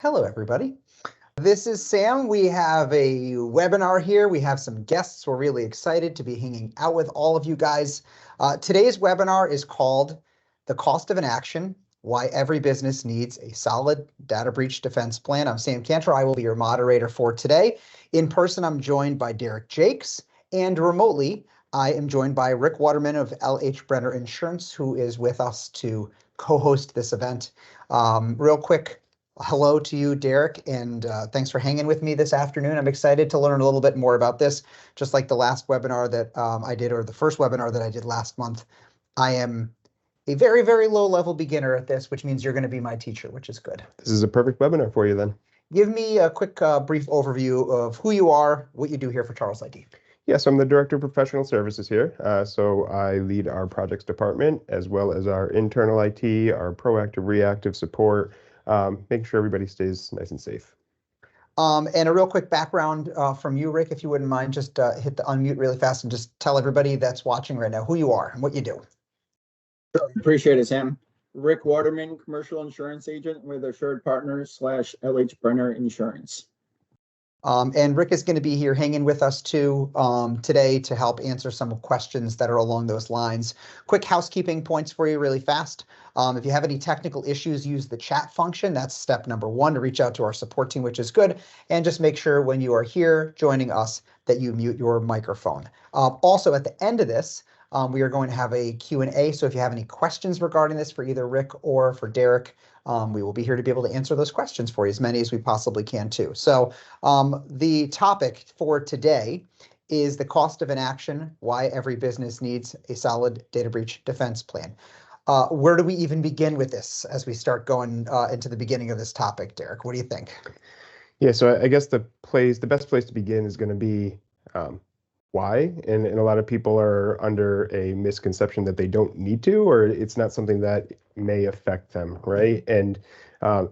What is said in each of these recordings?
Hello, everybody. This is Sam. We have a webinar here. We have some guests. We're really excited to be hanging out with all of you guys. Today's webinar is called The Cost of Inaction, Why Every Business Needs a Solid Data Breach Defense Plan. I'm Sam Cantor. I will be your moderator for today. In person, I'm joined by Derek Jakes, and remotely, I am joined by Rick Waterman of LH Brenner Insurance, who is with us to co-host this event. Real quick, hello to you, Derek, and thanks for hanging with me this afternoon. I'm excited to learn a little bit more about this. Just like the last webinar that I did, or the first webinar that I did last month, I am a very, very low-level beginner at this, which means you're going to be my teacher, which is good. This is a perfect webinar for you then. Give me a quick, brief overview of who you are, what you do here for Charles ID. Yes, I'm the Director of Professional Services here. So I lead our projects department as well as our internal IT, our proactive, reactive support, making sure everybody stays nice and safe. And a real quick background from you, Rick, if you wouldn't mind, just hit the unmute really fast and just tell everybody that's watching right now who you are and what you do. Sure, appreciate it, Sam. Rick Waterman, commercial insurance agent with Assured Partners / LH Brenner Insurance. And Rick is going to be here hanging with us too today to help answer some questions that are along those lines. Quick housekeeping points for you really fast. If you have any technical issues, use the chat function. That's step number 1 to reach out to our support team, which is good. And just make sure when you are here joining us that you mute your microphone. Also, at the end of this, we are going to have a Q&A. So if you have any questions regarding this for either Rick or for Derek, we will be here to be able to answer those questions for you, as many as we possibly can too. So the topic for today is the cost of inaction, why every business needs a solid data breach defense plan. Where do we even begin with this as we start going into the beginning of this topic, Derek? What do you think? Yeah, so I guess the best place to begin is going to be why, and a lot of people are under a misconception that they don't need to, or it's not something that may affect them, right? And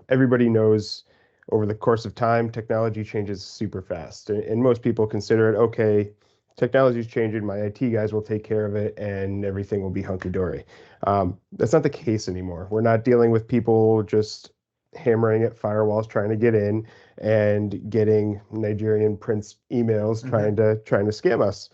everybody knows over the course of time, technology changes super fast, and most people consider it, okay, technology is changing, my IT guys will take care of it, and everything will be hunky-dory. That's not the case anymore. We're not dealing with people just hammering at firewalls trying to get in and getting Nigerian prince emails trying to scam us.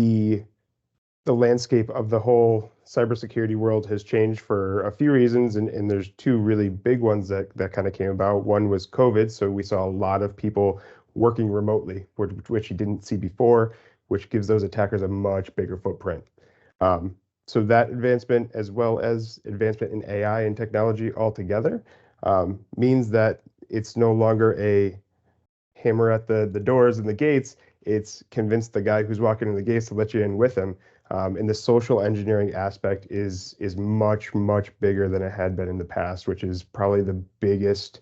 The landscape of the whole cybersecurity world has changed for a few reasons, and there's two really big ones that kind of came about. One was COVID, so we saw a lot of people working remotely, which you didn't see before, which gives those attackers a much bigger footprint. So that advancement, as well as advancement in AI and technology altogether, means that it's no longer a hammer at the doors and the gates. It's convince the guy who's walking in the gates to let you in with him. And the social engineering aspect is much, much bigger than it had been in the past, which is probably the biggest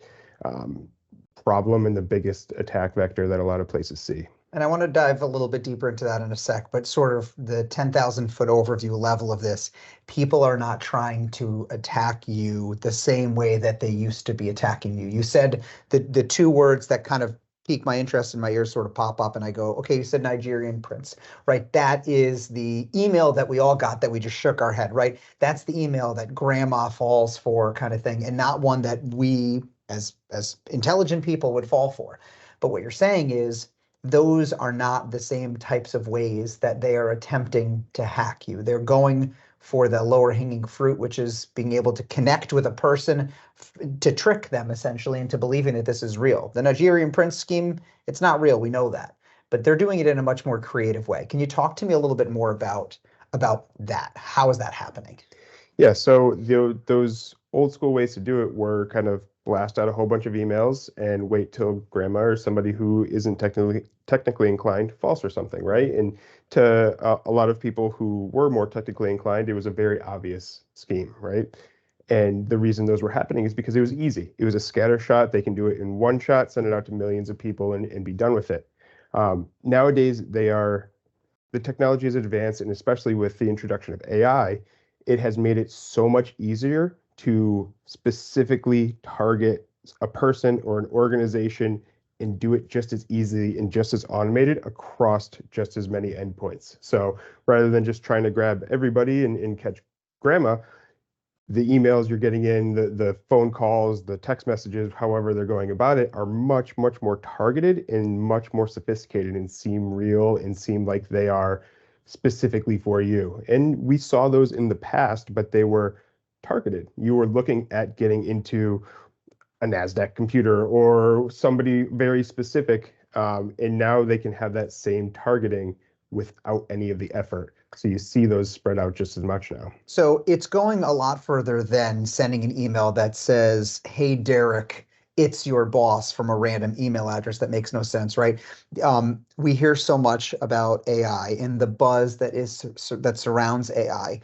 problem and the biggest attack vector that a lot of places see. And I want to dive a little bit deeper into that in a sec, but sort of the 10,000-foot overview level of this, people are not trying to attack you the same way that they used to be attacking you. You said the two words that kind of pique my interest and my ears sort of pop up and I go, okay, you said Nigerian prince, right? That is the email that we all got that we just shook our head, right? That's the email that grandma falls for kind of thing, and not one that we as intelligent people would fall for. But what you're saying is, those are not the same types of ways that they are attempting to hack you. They're going for the lower hanging fruit, which is being able to connect with a person to trick them essentially into believing that this is real. The Nigerian prince scheme, it's not real, we know that, but they're doing it in a much more creative way. Can you talk to me a little bit more about that? How is that happening? Yeah, so those old school ways to do it were kind of blast out a whole bunch of emails and wait till grandma or somebody who isn't technically inclined falls for something, right? And to a lot of people who were more technically inclined, it was a very obvious scheme, right? And the reason those were happening is because it was easy. It was a scatter shot. They can do it in one shot, send it out to millions of people, and be done with it. Nowadays, the technology is advanced, and especially with the introduction of AI, it has made it so much easier to specifically target a person or an organization and do it just as easily and just as automated across just as many endpoints. So rather than just trying to grab everybody and catch grandma, the emails you're getting in, the phone calls, the text messages, however they're going about it, are much, much more targeted and much more sophisticated and seem real and seem like they are specifically for you. And we saw those in the past, but they were targeted. You were looking at getting into a NASDAQ computer or somebody very specific. And now they can have that same targeting without any of the effort. So you see those spread out just as much now. So it's going a lot further than sending an email that says, "Hey, Derek, it's your boss," from a random email address that makes no sense, right? We hear so much about AI and the buzz that surrounds AI.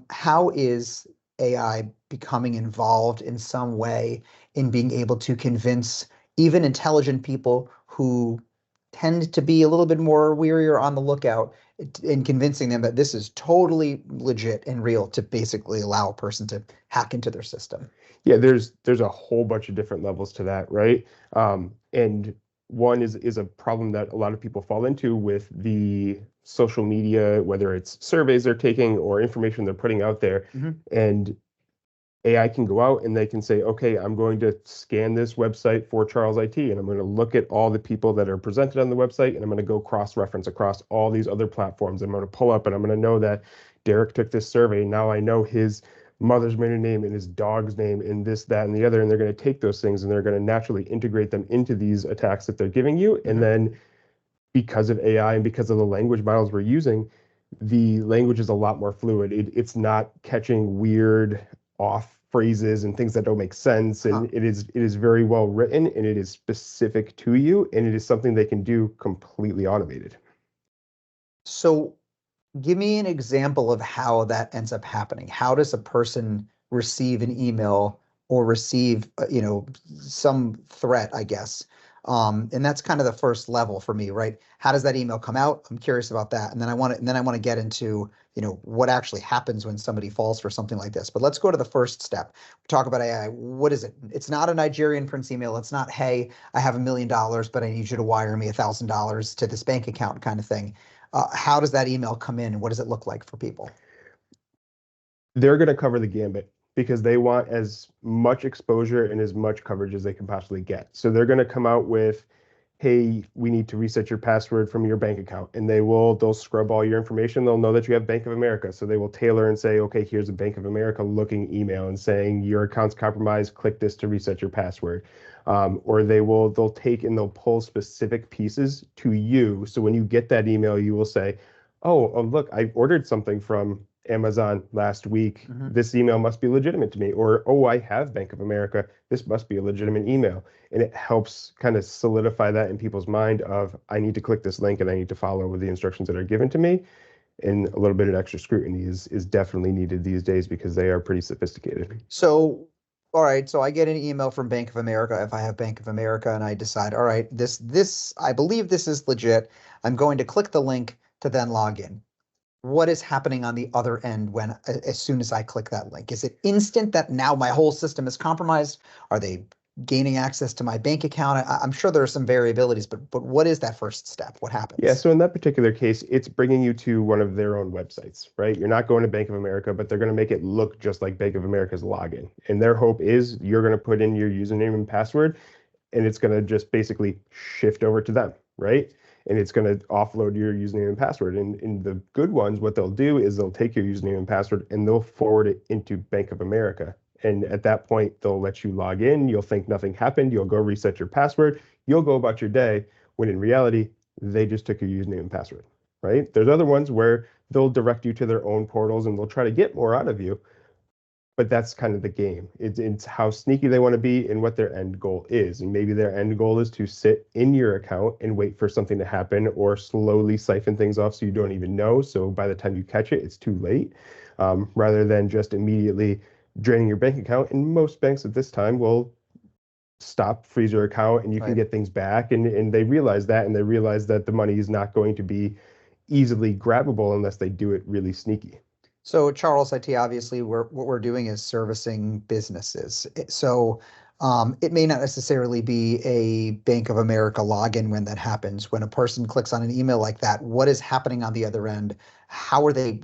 How is AI becoming involved in some way in being able to convince even intelligent people who tend to be a little bit more weary or on the lookout, in convincing them that this is totally legit and real, to basically allow a person to hack into their system? Yeah, there's a whole bunch of different levels to that, right? And one is a problem that a lot of people fall into with the social media, whether it's surveys they're taking or information they're putting out there. And AI can go out and they can say, okay, I'm going to scan this website for Charles IT, and I'm going to look at all the people that are presented on the website, and I'm going to go cross-reference across all these other platforms. I'm going to pull up and I'm going to know that Derek took this survey. Now I know his mother's maiden name and his dog's name and this, that, and the other. And they're going to take those things and they're going to naturally integrate them into these attacks that they're giving you. And then because of AI and because of the language models we're using, the language is a lot more fluid. It's not catching weird off phrases and things that don't make sense. And it is very well written and it is specific to you. And it is something they can do completely automated. So give me an example of how that ends up happening. How does a person receive an email or receive, some threat, I guess? And that's kind of the first level for me, right? How does that email come out? I'm curious about that. And then I want to get into, what actually happens when somebody falls for something like this. But let's go to the first step. Talk about AI. What is it? It's not a Nigerian Prince email. It's not, "Hey, I have $1 million, but I need you to wire me $1,000 to this bank account," kind of thing. How does that email come in? What does it look like for people? They're going to cover the gambit because they want as much exposure and as much coverage as they can possibly get. So they're going to come out with, "Hey, we need to reset your password from your bank account." And they'll scrub all your information. They'll know that you have Bank of America. So they will tailor and say, "Okay, here's a Bank of America looking email and saying your account's compromised. Click this to reset your password." Or they'll take and they'll pull specific pieces to you. So when you get that email, you will say, oh, look, I ordered something from Amazon last week. This email must be legitimate to me. Or, oh, I have Bank of America. This must be a legitimate email. And it helps kind of solidify that in people's mind of, I need to click this link and I need to follow the instructions that are given to me. And a little bit of extra scrutiny is definitely needed these days because they are pretty sophisticated. So, all right, so I get an email from Bank of America if I have Bank of America, and I decide, all right, I believe this is legit. I'm going to click the link to then log in. What is happening on the other end as soon as I click that link? Is it instant that now my whole system is compromised? Are they gaining access to my bank account? I'm sure there are some variabilities, but what is that first step? What happens? Yeah, so in that particular case, it's bringing you to one of their own websites, right? You're not going to Bank of America, but they're going to make it look just like Bank of America's login. And their hope is you're going to put in your username and password, and it's going to just basically shift over to them, right? And it's going to offload your username and password. And in the good ones, what they'll do is they'll take your username and password and they'll forward it into Bank of America. And at that point, they'll let you log in. You'll think nothing happened. You'll go reset your password. You'll go about your day, when in reality, they just took your username and password, right? There's other ones where they'll direct you to their own portals and they'll try to get more out of you. But that's kind of the game. It's how sneaky they want to be and what their end goal is. And maybe their end goal is to sit in your account and wait for something to happen or slowly siphon things off so you don't even know. So by the time you catch it, it's too late, rather than just immediately draining your bank account. And most banks at this time will stop, freeze your account, and you can get things back. And they realize that, and they realize that the money is not going to be easily grabbable unless they do it really sneaky. So Charles IT, obviously, what we're doing is servicing businesses. So it may not necessarily be a Bank of America login when that happens. When a person clicks on an email like that, what is happening on the other end? How are they,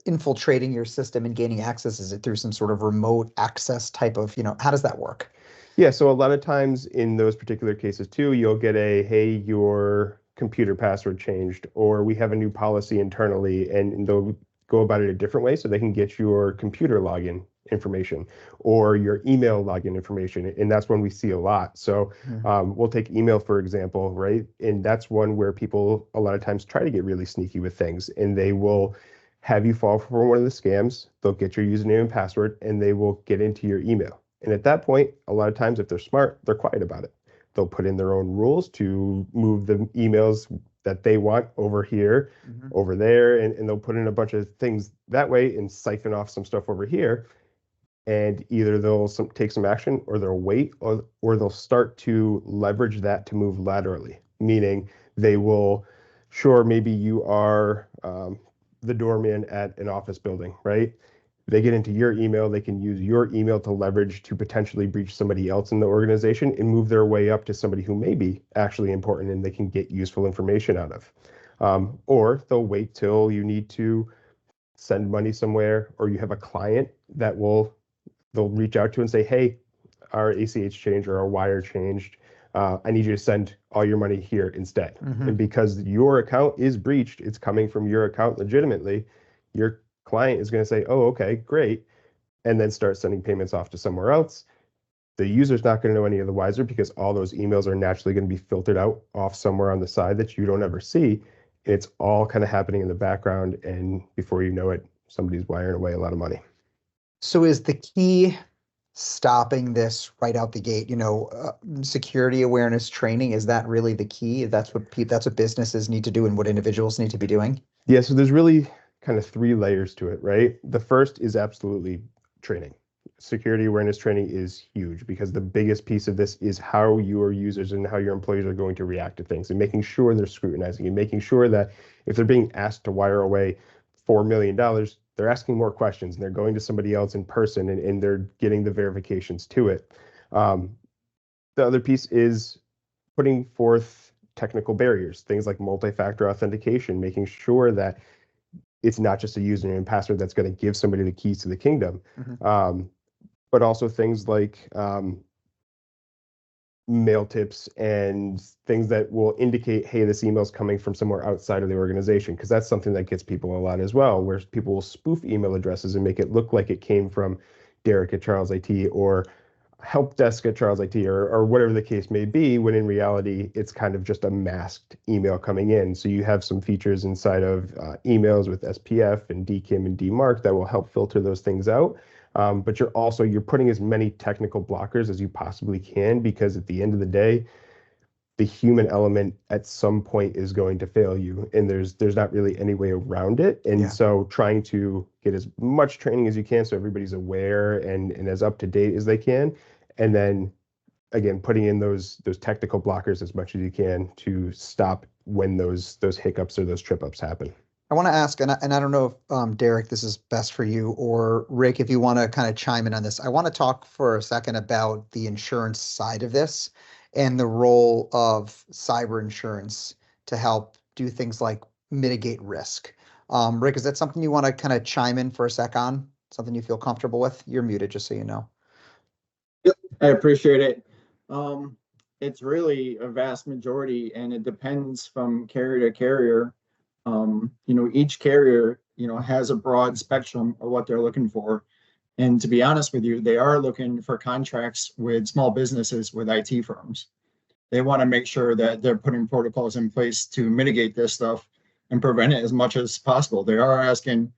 infiltrating your system and gaining access? Is it through some sort of remote access type of, how does that work? Yeah, so a lot of times in those particular cases too, you'll get a, hey, your computer password changed, or we have a new policy internally, and they'll go about it a different way so they can get your computer login information or your email login information. And that's one we see a lot. So we'll take email, for example, right? And that's one where people a lot of times try to get really sneaky with things, and they will have you fall for one of the scams. They'll get your username and password, and they will get into your email. And at that point, a lot of times, if they're smart, they're quiet about it. They'll put in their own rules to move the emails that they want over here, over there, and they'll put in a bunch of things that way and siphon off some stuff over here. And either they'll take some action, or they'll wait, or they'll start to leverage that to move laterally, meaning they will, sure, maybe you are the doorman at an office building, right? They get into your email, they can use your email to leverage to potentially breach somebody else in the organization and move their way up to somebody who may be actually important and they can get useful information out of. Or they'll wait till you need to send money somewhere, or you have a client that they'll reach out to and say, hey, our ACH changed or our wire changed. I need you to send all your money here instead. And because your account is breached, it's coming from your account legitimately, your client is going to say, oh, okay, great, and then start sending payments off to somewhere else. The user's not going to know any of the wiser because all those emails are naturally going to be filtered out off somewhere on the side that you don't ever see. It's all kind of happening in the background, and before you know it, somebody's wiring away a lot of money. So is the key stopping this right out the gate, security awareness training? Is that really the key? That's what businesses need to do and what individuals need to be doing? Yeah, so there's really kind of 3 layers to it, right? The first is absolutely training. Security awareness training is huge because the biggest piece of this is how your users and how your employees are going to react to things, and making sure they're scrutinizing and making sure that if they're being asked to wire away $4 million, they're asking more questions and they're going to somebody else in person and they're getting the verifications to it. The other piece is putting forth technical barriers, things like multi-factor authentication, making sure that it's not just a username and password that's going to give somebody the keys to the kingdom, but also things like mail tips and things that will indicate, hey, this email is coming from somewhere outside of the organization, because that's something that gets people a lot as well, where people will spoof email addresses and make it look like it came from Derek at Charles IT or help desk at Charles IT or whatever the case may be, when in reality, it's kind of just a masked email coming in. So you have some features inside of emails with SPF and DKIM and DMARC that will help filter those things out. But you're putting as many technical blockers as you possibly can, because at the end of the day, the human element at some point is going to fail you, and there's not really any way around it. And so trying to get as much training as you can so everybody's aware and as up to date as they can, and then again putting in those technical blockers as much as you can to stop when those hiccups or those trip ups happen. I want to ask, and I don't know if Derek, this is best for you, or Rick, if you want to kind of chime in on this. I want to talk for a second about the insurance side of this and the role of cyber insurance to help do things like mitigate risk. Rick, is that something you want to kind of chime in for a sec on? Something you feel comfortable with? You're muted, just so you know. Yep, I appreciate it. It's really a vast majority, and it depends from carrier to carrier. Each carrier, has a broad spectrum of what they're looking for. And to be honest with you, they are looking for contracts with small businesses, with IT firms. They want to make sure that they're putting protocols in place to mitigate this stuff and prevent it as much as possible. They are asking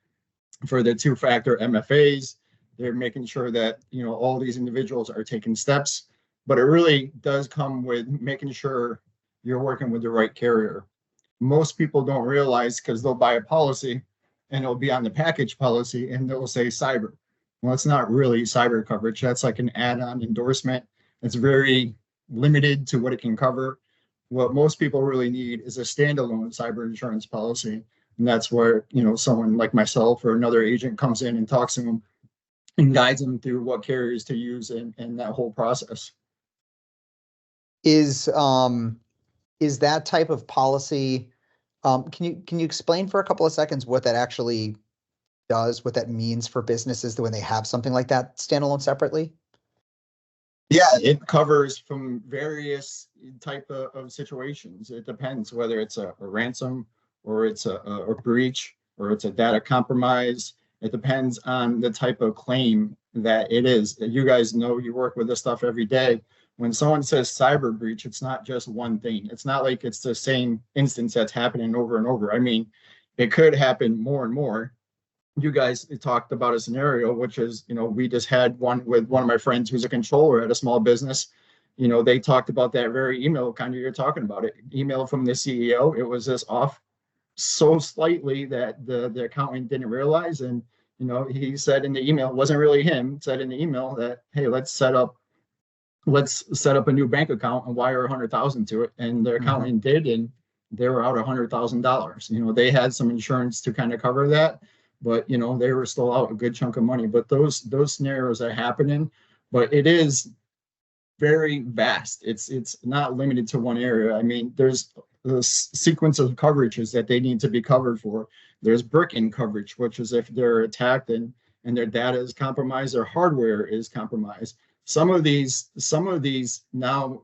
for the 2-factor MFAs. They're making sure that, all these individuals are taking steps, but it really does come with making sure you're working with the right carrier. Most people don't realize, because they'll buy a policy and it'll be on the package policy and they'll say cyber. Well, it's not really cyber coverage. That's like an add-on endorsement. It's very limited to what it can cover. What most people really need is a standalone cyber insurance policy. And that's where, someone like myself or another agent comes in and talks to them and guides them through what carriers to use in that whole process. Is that type of policy, can you explain for a couple of seconds what that actually does, what that means for businesses when they have something like that standalone separately? Yeah, it covers from various type of situations. It depends whether it's a ransom or it's a breach or it's a data compromise. It depends on the type of claim that it is. You guys know, you work with this stuff every day. When someone says cyber breach, it's not just one thing. It's not like it's the same instance that's happening over and over. I mean, it could happen more and more. You guys talked about a scenario, which is, we just had one with one of my friends who's a controller at a small business. They talked about that very email, kind of, you're talking about it. Email from the CEO. It was just off so slightly that the accountant didn't realize. And, he said in the email, it wasn't really him, said in the email that, hey, let's set up a new bank account and wire 100,000 to it. And the accountant did, and they were out $100,000. They had some insurance to kind of cover that, but they were still out a good chunk of money. But those scenarios are happening, but it is very vast. It's not limited to one area. I mean, there's a sequence of coverages that they need to be covered for. There's brick-in coverage, which is if they're attacked and their data is compromised, their hardware is compromised. Some of these now,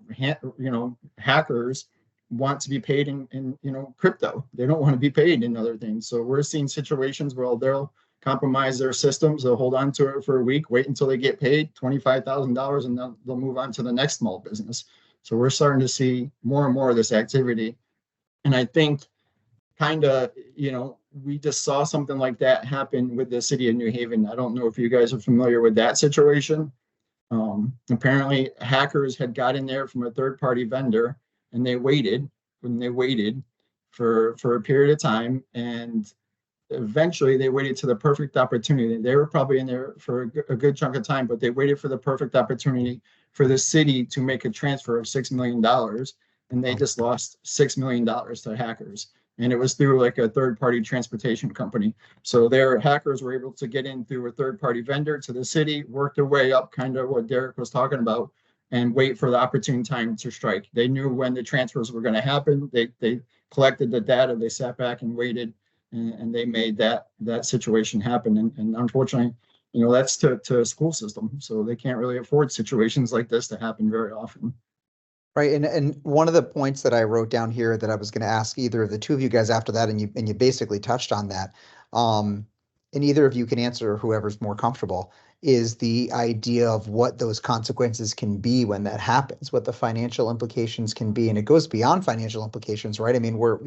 hackers want to be paid in crypto. They don't want to be paid in other things. So we're seeing situations where they'll compromise their systems. They'll hold on to it for a week, wait until they get paid $25,000, and they'll move on to the next small business. So we're starting to see more and more of this activity. And I think we just saw something like that happen with the city of New Haven. I don't know if you guys are familiar with that situation. Apparently hackers had got in there from a third-party vendor, and they waited for a period of time, and eventually they waited to the perfect opportunity. They were probably in there for a good chunk of time, but they waited for the perfect opportunity for the city to make a transfer of $6 million, and they just lost $6 million to hackers. And it was through like a third-party transportation company. So their hackers were able to get in through a third-party vendor to the city, work their way up, kind of what Derek was talking about, and wait for the opportune time to strike. They knew when the transfers were going to happen. They collected the data, they sat back and waited, and they made that situation happen. And unfortunately, that's to a school system. So they can't really afford situations like this to happen very often. Right. And one of the points that I wrote down here that I was going to ask either of the two of you guys after that, and you basically touched on that, and either of you can answer, whoever's more comfortable, is the idea of what those consequences can be when that happens, what the financial implications can be. And it goes beyond financial implications, right? I mean, we're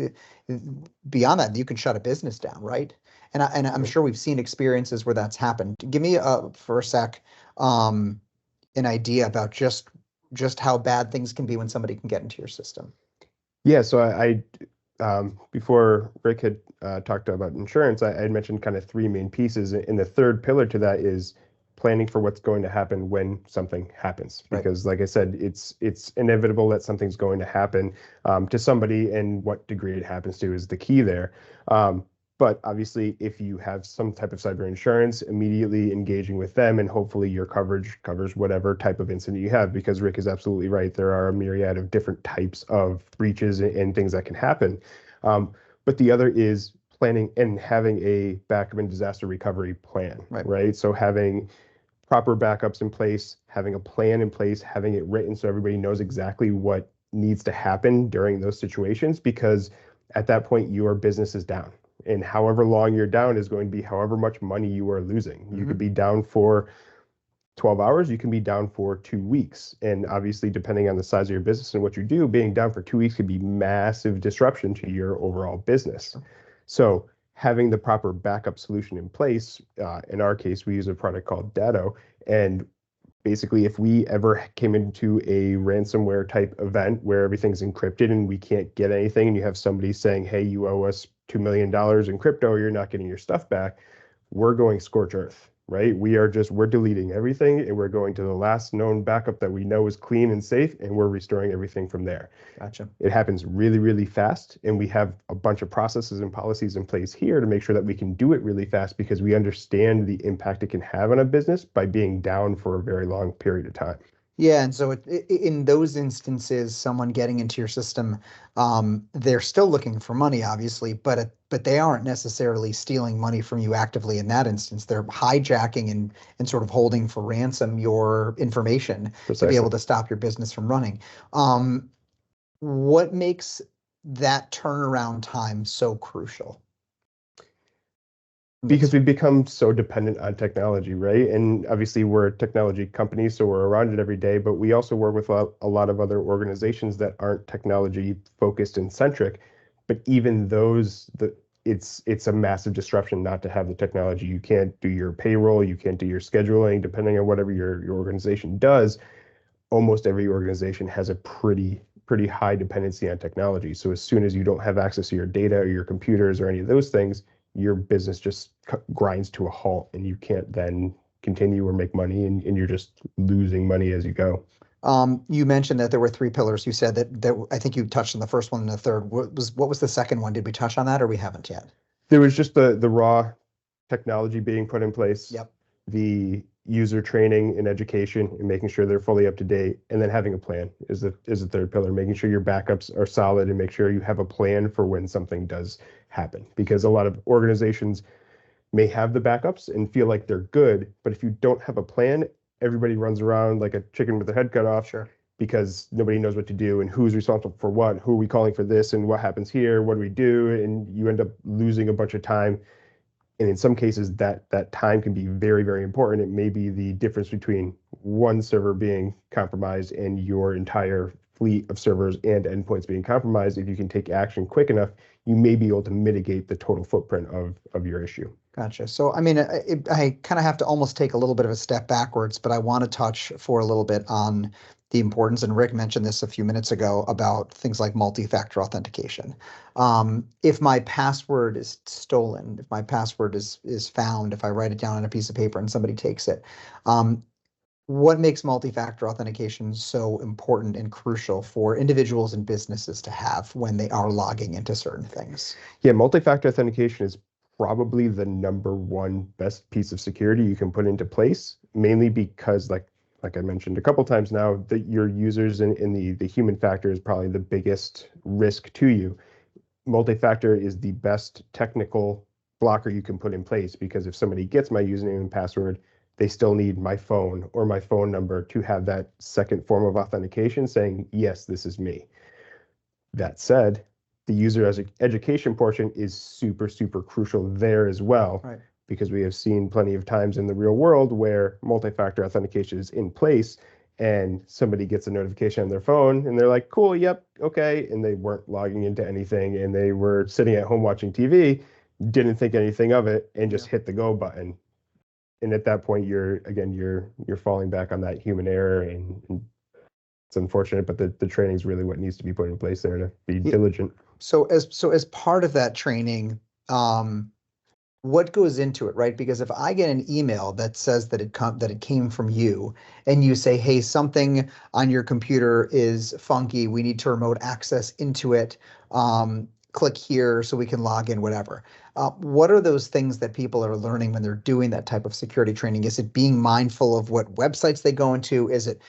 beyond that, you can shut a business down, right? And I'm sure we've seen experiences where that's happened. Give me for a sec, an idea about just how bad things can be when somebody can get into your system. Yeah, so I before Rick had talked about insurance, I had mentioned kind of three main pieces, and the third pillar to that is planning for what's going to happen when something happens. Because like I said, it's inevitable that something's going to happen to somebody, and what degree it happens to is the key there. But obviously, if you have some type of cyber insurance, immediately engaging with them, and hopefully your coverage covers whatever type of incident you have, because Rick is absolutely right. There are a myriad of different types of breaches and things that can happen. But the other is planning and having a backup and disaster recovery plan, right? So having proper backups in place, having a plan in place, having it written so everybody knows exactly what needs to happen during those situations, because at that point, your business is down. And however long you're down is going to be however much money you are losing. You could be down for 12 hours, you can be down for 2 weeks. And obviously, depending on the size of your business and what you do, being down for 2 weeks could be massive disruption to your overall business. So having the proper backup solution in place, in our case, we use a product called Datto. And basically, if we ever came into a ransomware type event where everything's encrypted and we can't get anything, and you have somebody saying, hey, you owe us $2 million in crypto, you're not getting your stuff back, we're going scorch earth, right? We're deleting everything, and we're going to the last known backup that we know is clean and safe, and we're restoring everything from there. Gotcha. It happens really, really fast, and we have a bunch of processes and policies in place here to make sure that we can do it really fast, because we understand the impact it can have on a business by being down for a very long period of time. Yeah, and so in those instances, someone getting into your system, they're still looking for money, obviously, but but they aren't necessarily stealing money from you actively in that instance. They're hijacking and sort of holding for ransom your information to be able to stop your business from running. What makes that turnaround time so crucial? Because we've become so dependent on technology, right? And obviously we're a technology company, so we're around it every day, but we also work with a lot of other organizations that aren't technology focused and centric. But even those, it's a massive disruption not to have the technology. You can't do your payroll, you can't do your scheduling, depending on whatever your organization does. Almost every organization has a pretty high dependency on technology. So as soon as you don't have access to your data or your computers or any of those things, your business just grinds to a halt and you can't then continue or make money, and you're just losing money as you go. You mentioned that there were three pillars. You said that I think you touched on the first one and the third. What was the second one? Did we touch on that or we haven't yet? There was just the raw technology being put in place. Yep. The user training and education and making sure they're fully up to date, and then having a plan is the third pillar, making sure your backups are solid and make sure you have a plan for when something does happen, because a lot of organizations may have the backups and feel like they're good, but if you don't have a plan, everybody runs around like a chicken with their head cut off. Sure. Because nobody knows what to do and who's responsible for what, who are we calling for this, and what happens here, what do we do, and you end up losing a bunch of time. And in some cases, that time can be very, very important. It may be the difference between one server being compromised and your entire fleet of servers and endpoints being compromised. If you can take action quick enough, you may be able to mitigate the total footprint of your issue. Gotcha. So, I mean, I kind of have to almost take a little bit of a step backwards, but I want to touch for a little bit on the importance, and Rick mentioned this a few minutes ago, about things like multi-factor authentication. If my password is stolen, if my password is found, if I write it down on a piece of paper and somebody takes it, what makes multi-factor authentication so important and crucial for individuals and businesses to have when they are logging into certain things? Yeah, multi-factor authentication is probably the number one best piece of security you can put into place, mainly because like I mentioned a couple times now, that your users in the human factor is probably the biggest risk to you. Multi-factor is the best technical blocker you can put in place, because if somebody gets my username and password, they still need my phone or my phone number to have that second form of authentication saying, yes, this is me. That said, the user education portion is super, super crucial there as well. Right. Because we have seen plenty of times in the real world where multi-factor authentication is in place and somebody gets a notification on their phone and they're like, cool, yep, okay. And they weren't logging into anything and they were sitting at home watching TV, didn't think anything of it, and just hit the go button. And at that point, you're falling back on that human error, and it's unfortunate, but the training is really what needs to be put in place there to be diligent. So as part of that training, what goes into it, right? Because if I get an email that says that it came from you, and you say, hey, something on your computer is funky, we need to remote access into it, click here so we can log in, whatever. What are those things that people are learning when they're doing that type of security training? Is it being mindful of what websites they go into? Is it,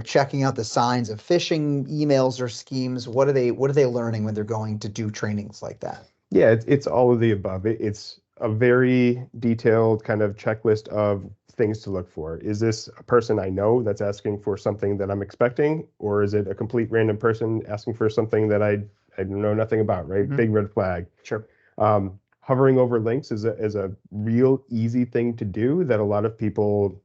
checking out the signs of phishing emails or schemes? What are they learning when they're going to do trainings like that? Yeah, it's all of the above. It's a very detailed kind of checklist of things to look for. Is this a person I know that's asking for something that I'm expecting, or is it a complete random person asking for something that I know nothing about, right? Mm-hmm. Big red flag. Sure. Hovering over links is a real easy thing to do that a lot of people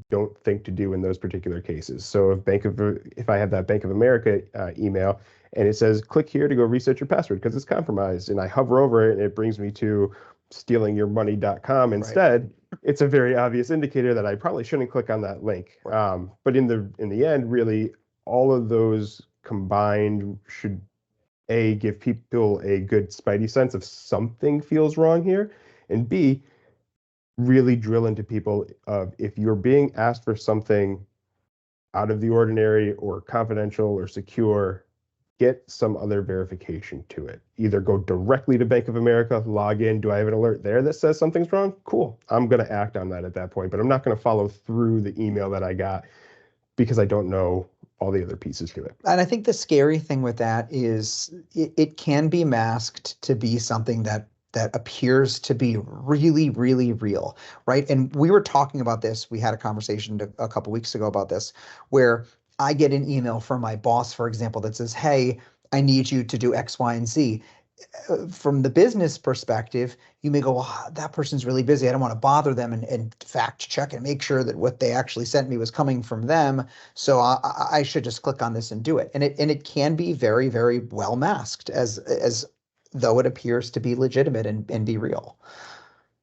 don't think to do in those particular cases. So if I have that Bank of America email and it says, click here to go reset your password because it's compromised, and I hover over it and it brings me to stealingyourmoney.com instead, right, it's a very obvious indicator that I probably shouldn't click on that link. Right. But in the end, really, all of those combined should give people a good spidey sense of something feels wrong here, and B, really drill into people of, if you're being asked for something out of the ordinary or confidential or secure, get some other verification to it. Either go directly to Bank of America, log in. Do I have an alert there that says something's wrong? Cool. I'm going to act on that at that point, but I'm not going to follow through the email that I got because I don't know all the other pieces to it. And I think the scary thing with that is it can be masked to be something that that appears to be really, really real, right? And we were talking about this. We had a conversation a couple weeks ago about this, where I get an email from my boss, for example, that says, "Hey, I need you to do X, Y, and Z." From the business perspective, you may go, "Well, that person's really busy. I don't want to bother them and fact check and make sure that what they actually sent me was coming from them. So I should just click on this and do it." And it can be very, very well masked as though it appears to be legitimate and be real.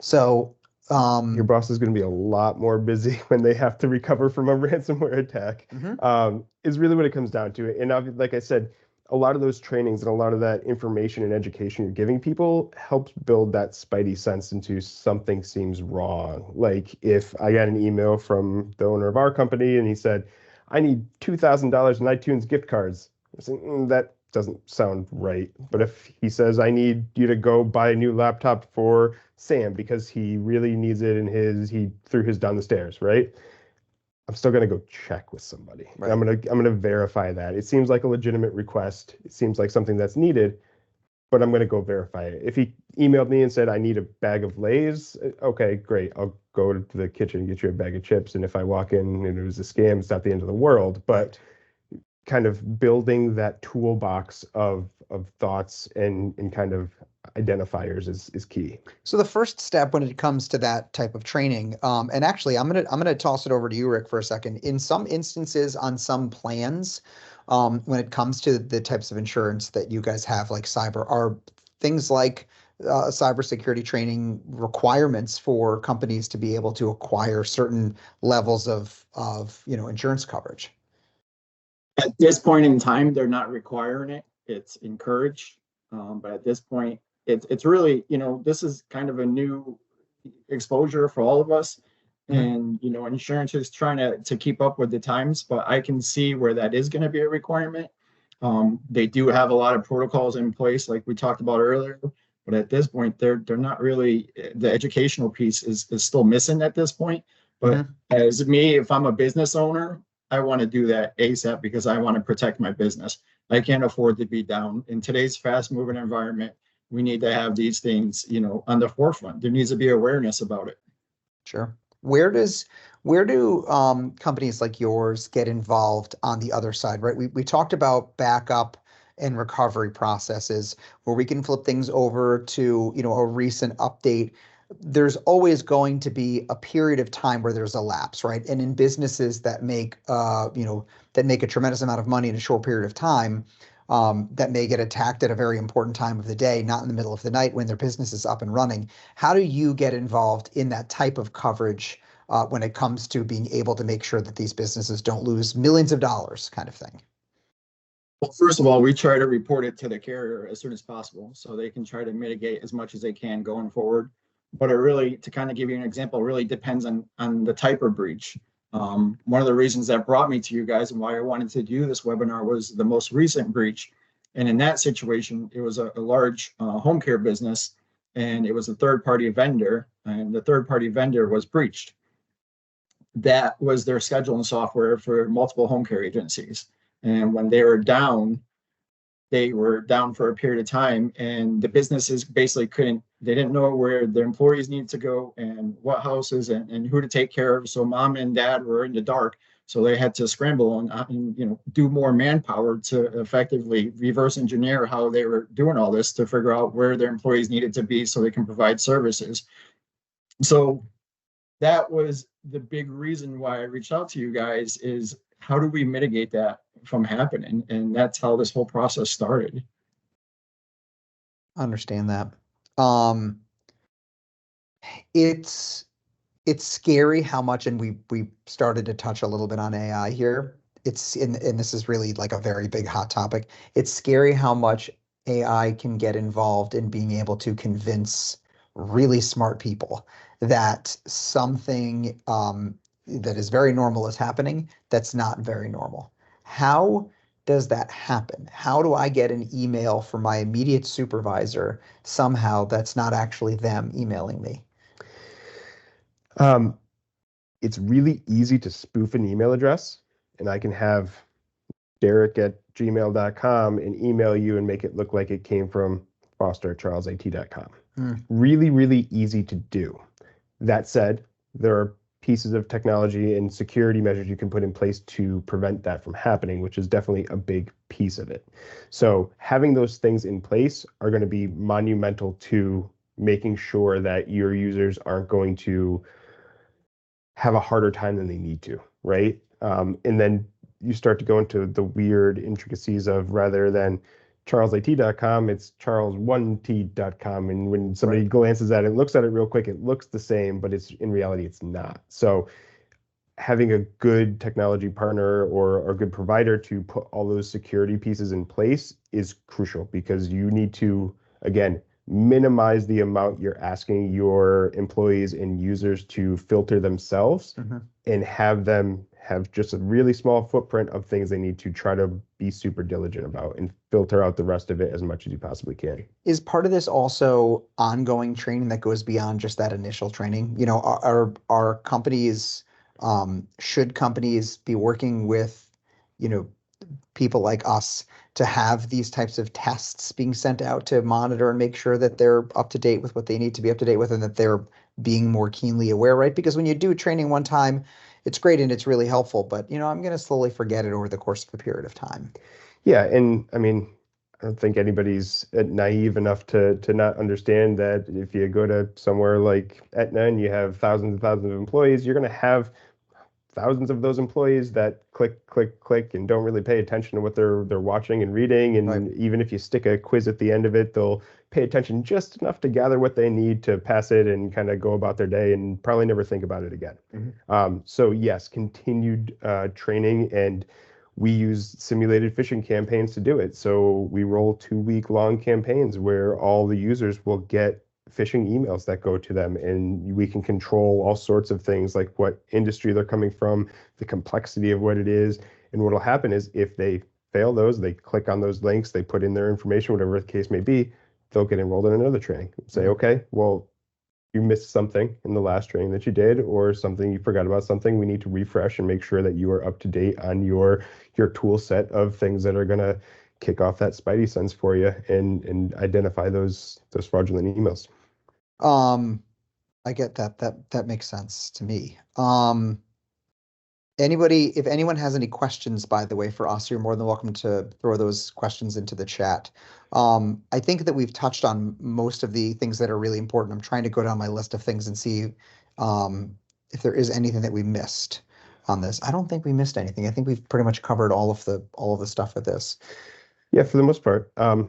So Your boss is going to be a lot more busy when they have to recover from a ransomware attack, mhm, is really what it comes down to. And like I said, a lot of those trainings and a lot of that information and education you're giving people helps build that spidey sense into something seems wrong. Like if I got an email from the owner of our company and he said, "I need $2,000 in iTunes gift cards." I said, that doesn't sound right. But if he says, "I need you to go buy a new laptop for Sam because he really needs it and he threw his down the stairs," right? I'm still gonna go check with somebody. right. I'm gonna verify that. It seems like a legitimate request. It seems like something that's needed, but I'm gonna go verify it. If he emailed me and said, "I need a bag of Lay's," okay, great. I'll go to the kitchen and get you a bag of chips. And if I walk in and it was a scam, it's not the end of the world. But kind of building that toolbox of thoughts and kind of identifiers is key. So the first step when it comes to that type of training, and actually I'm gonna toss it over to you, Rick, for a second. In some instances, on some plans, when it comes to the types of insurance that you guys have, like cyber, are things like cybersecurity training requirements for companies to be able to acquire certain levels of insurance coverage. At this point in time, they're not requiring it. It's encouraged. But at this point, it's really, this is kind of a new exposure for all of us. Mhm. And, insurance is trying to keep up with the times, but I can see where that is going to be a requirement. They do have a lot of protocols in place, like we talked about earlier, but at this point, they're not really, the educational piece is still missing at this point. But Mhm. as me, if I'm a business owner, I want to do that ASAP because I want to protect my business. I can't afford to be down in today's fast moving environment. We need to have these things, on the forefront. There needs to be awareness about it. Sure. Where do companies like yours get involved on the other side, right? We talked about backup and recovery processes where we can flip things over to, a recent update. There's always going to be a period of time where there's a lapse, right? And in businesses that make a tremendous amount of money in a short period of time, that may get attacked at a very important time of the day, not in the middle of the night when their business is up and running. How do you get involved in that type of coverage when it comes to being able to make sure that these businesses don't lose millions of dollars, kind of thing? Well, first of all, we try to report it to the carrier as soon as possible so they can try to mitigate as much as they can going forward. But it really, to kind of give you an example, really depends on the type of breach. One of the reasons that brought me to you guys and why I wanted to do this webinar was the most recent breach. And in that situation, it was a large home care business and it was a third party vendor, and the third party vendor was breached. That was their scheduling software for multiple home care agencies. And when they were down for a period of time, and the businesses basically they didn't know where their employees needed to go and what houses and who to take care of. So mom and dad were in the dark. So they had to scramble and do more manpower to effectively reverse engineer how they were doing all this to figure out where their employees needed to be so they can provide services. So that was the big reason why I reached out to you guys, is how do we mitigate that from happening? And that's how this whole process started. Understand that. Um, it's it's scary how much, and we started to touch a little bit on AI here. And this is really like a very big hot topic. It's scary how much AI can get involved in being able to convince really smart people that something that is very normal is happening that's not very normal. How does that happen? How do I get an email from my immediate supervisor somehow that's not actually them emailing me? Um, it's really easy to spoof an email address, and I can have Derek at gmail.com and email you and make it look like it came from foster@charlesat.com. Hmm. Really, really easy to do. That said, there are pieces of technology and security measures you can put in place to prevent that from happening, which is definitely a big piece of it. So having those things in place are going to be monumental to making sure that your users aren't going to have a harder time than they need to, right? And then you start to go into the weird intricacies of rather than charlesat.com, it's charles1t.com. And when somebody Right. glances at it, looks at it real quick, it looks the same, but it's in reality, it's not. So having a good technology partner or a good provider to put all those security pieces in place is crucial because you need to, again, minimize the amount you're asking your employees and users to filter themselves and have them have just a really small footprint of things they need to try to be super diligent about and filter out the rest of it as much as you possibly can. Is part of this also ongoing training that goes beyond just that initial training? You know, are companies, should companies be working with, you know, people like us to have these types of tests being sent out to monitor and make sure that they're up to date with what they need to be up to date with and that they're being more keenly aware, right? Because when you do training one time, it's great and it's really helpful, but you know, I'm going to slowly forget it over the course of a period of time. Yeah, and I mean, I don't think anybody's naive enough to not understand that if you go to somewhere like Aetna and you have thousands and thousands of employees, you're going to have thousands of those employees that click, click, click, and don't really pay attention to what they're watching and reading. Right. And even if you stick a quiz at the end of it, they'll pay attention just enough to gather what they need to pass it and kind of go about their day and probably never think about it again. So yes, continued training, and we use simulated phishing campaigns to do it. So we roll 2-week long campaigns where all the users will get phishing emails that go to them, and we can control all sorts of things like what industry they're coming from, the complexity of what it is. And what will happen is if they fail those, they click on those links, they put in their information, whatever the case may be, they'll get enrolled in another training. Say, okay, well, you missed something in the last training that you did, or something you forgot about something. We need to refresh and make sure that you are up to date on your tool set of things that are going to kick off that spidey sense for you and identify those fraudulent emails. I get that. That makes sense to me. If anyone has any questions, by the way, for us, you're more than welcome to throw those questions into the chat. I think that we've touched on most of the things that are really important. I'm trying to go down my list of things and see if there is anything that we missed on this. I don't think we missed anything. I think we've pretty much covered all of the stuff with this. Yeah, for the most part. To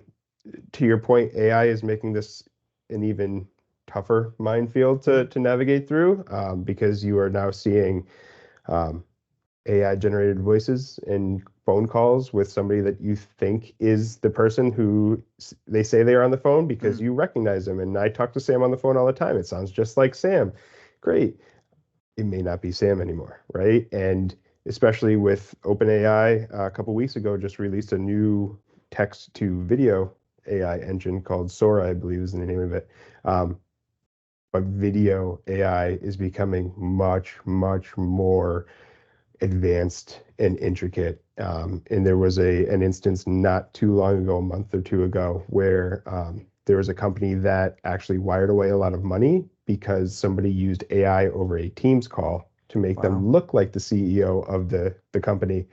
your point, AI is making this an even tougher minefield to navigate through because you are now seeing AI generated voices and phone calls with somebody that you think is the person who they say they are on the phone because you recognize them. And I talk to Sam on the phone all the time. It sounds just like Sam. Great. It may not be Sam anymore, right? And especially with OpenAI, a couple weeks ago, just released a new text to video AI engine called Sora, I believe is the name of it. But video AI is becoming much, much more advanced and intricate. And there was an instance not too long ago, a month or two ago, where there was a company that actually wired away a lot of money because somebody used AI over a Teams call to make them look like the CEO of the company,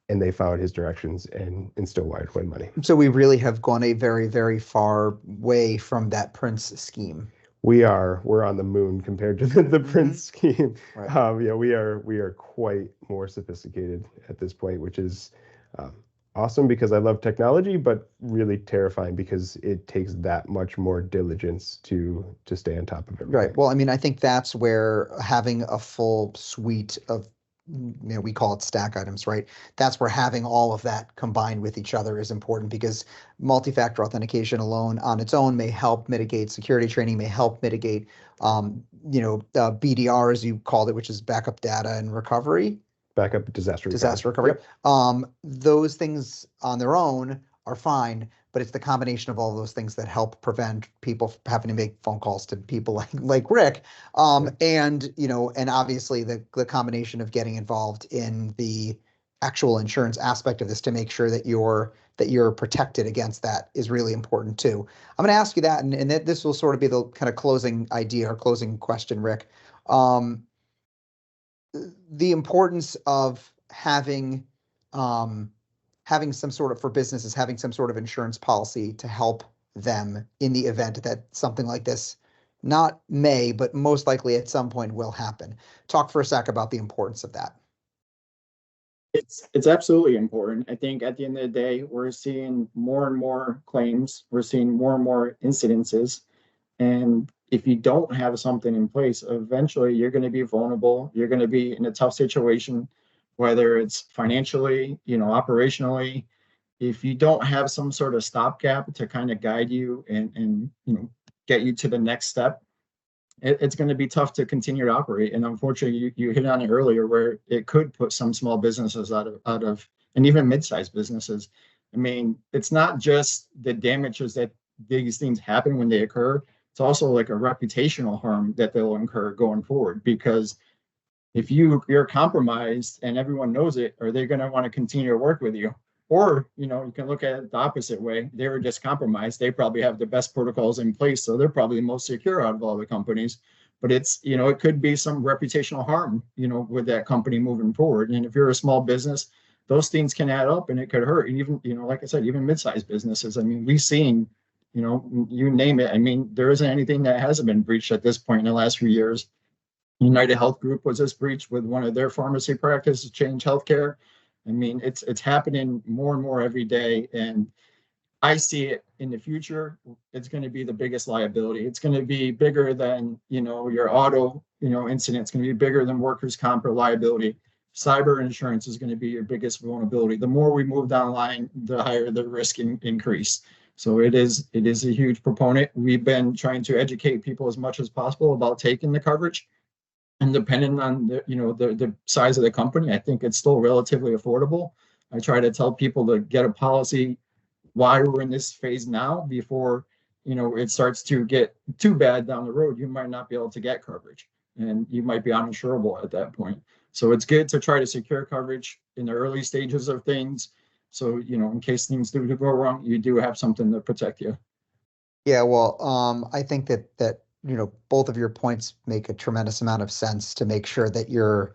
and they followed his directions and still wired away money. So we really have gone a very, very far way from that Prince scheme. We're on the moon compared to the Prince scheme. Right. Yeah, we are quite more sophisticated at this point, which is awesome because I love technology, but really terrifying because it takes that much more diligence to stay on top of everything. Right. Well, I mean, I think that's where having a full suite of, you know, we call it stack items, right? That's where having all of that combined with each other is important because multi-factor authentication alone on its own may help mitigate security training, may help mitigate, BDR, as you called it, which is backup data and recovery. Backup disaster recovery. Yep. Those things on their own are fine, but it's the combination of all those things that help prevent people from having to make phone calls to people like Rick. And obviously the combination of getting involved in the actual insurance aspect of this to make sure that you're protected against that is really important too. I'm going to ask you that, and that this will sort of be the kind of closing idea or closing question, Rick. The importance of having some sort of, for businesses, having some sort of insurance policy to help them in the event that something like this not may, but most likely at some point will happen. Talk for a sec about the importance of that. It's absolutely important. I think at the end of the day, we're seeing more and more claims. We're seeing more and more incidences. And if you don't have something in place, eventually you're going to be vulnerable. You're going to be in a tough situation, whether it's financially, operationally. If you don't have some sort of stopgap to kind of guide you and get you to the next step, it's going to be tough to continue to operate. And unfortunately, you hit on it earlier, where it could put some small businesses out of, and even mid-sized businesses. I mean, it's not just the damages that these things happen when they occur. It's also like a reputational harm that they'll incur going forward, because if you're compromised and everyone knows it, are they going to want to continue to work with you? Or, you can look at it the opposite way. They were just compromised. They probably have the best protocols in place, so they're probably the most secure out of all the companies. But it's, it could be some reputational harm, with that company moving forward. And if you're a small business, those things can add up and it could hurt. And even, like I said, even mid-sized businesses. I mean, we've seen, you name it. I mean, there isn't anything that hasn't been breached at this point in the last few years. United Health Group was just breached with one of their pharmacy practices, Change Healthcare. I mean, it's happening more and more every day. And I see it in the future. It's going to be the biggest liability. It's going to be bigger than, your auto, incident. It's going to be bigger than workers' comp or liability. Cyber insurance is going to be your biggest vulnerability. The more we move down the line, the higher the risk increase. So it is a huge proponent. We've been trying to educate people as much as possible about taking the coverage. And depending on the size of the company, I think it's still relatively affordable. I try to tell people to get a policy while we're in this phase now, before it starts to get too bad down the road. You might not be able to get coverage, and you might be uninsurable at that point. So it's good to try to secure coverage in the early stages of things. So in case things do go wrong, you do have something to protect you. Yeah, well, I think that both of your points make a tremendous amount of sense to make sure that you're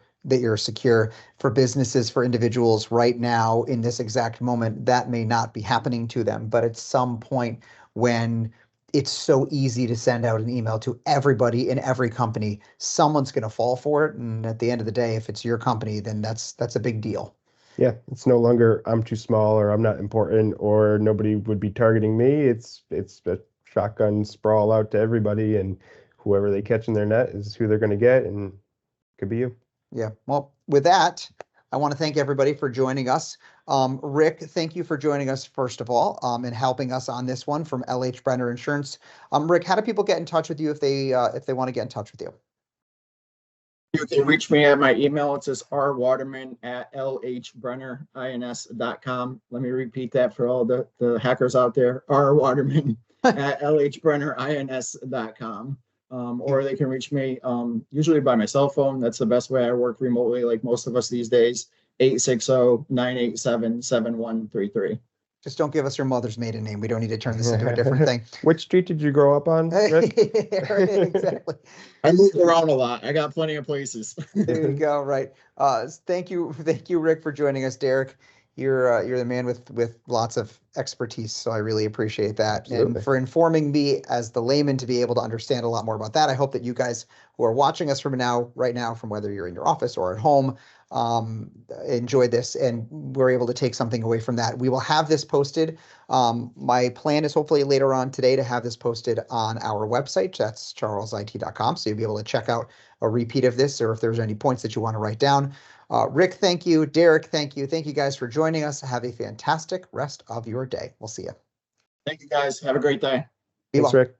secure. For businesses, for individuals right now in this exact moment, that may not be happening to them, but at some point when it's so easy to send out an email to everybody in every company, someone's going to fall for it. And at the end of the day, if it's your company, then that's a big deal. Yeah, it's no longer I'm too small or I'm not important or nobody would be targeting me. It's a shotgun sprawl out to everybody, and whoever they catch in their net is who they're going to get, and it could be you. Yeah. Well, with that, I want to thank everybody for joining us. Rick, thank you for joining us, first of all, and helping us on this one from LH Brenner Insurance. Rick, how do people get in touch with you if they want to get in touch with you? You can reach me at my email. It says rwaterman@lhbrennerins.com. Let me repeat that for all the hackers out there. rwaterman@lhbrennerins.com. Or they can reach me usually by my cell phone. That's the best way. I work remotely like most of us these days. 860-987-7133. Just don't give us your mother's maiden name. We don't need to turn this into a different thing. Which street did you grow up on, Rick? Exactly. I moved around a lot. I got plenty of places. There you go. Right. Thank you, Rick, for joining us. Derek, you're the man with lots of expertise, so I really appreciate that. Absolutely. And for informing me as the layman to be able to understand a lot more about that. I hope that you guys who are watching us right now, from whether you're in your office or at home, enjoyed this and we're able to take something away from that. We will have this posted. My plan is hopefully later on today to have this posted on our website. That's charlesit.com. So you'll be able to check out a repeat of this, or if there's any points that you want to write down. Rick, thank you. Derek, thank you. Thank you guys for joining us. Have a fantastic rest of your day. We'll see you. Thank you, guys. Have a great day. Thanks, Rick.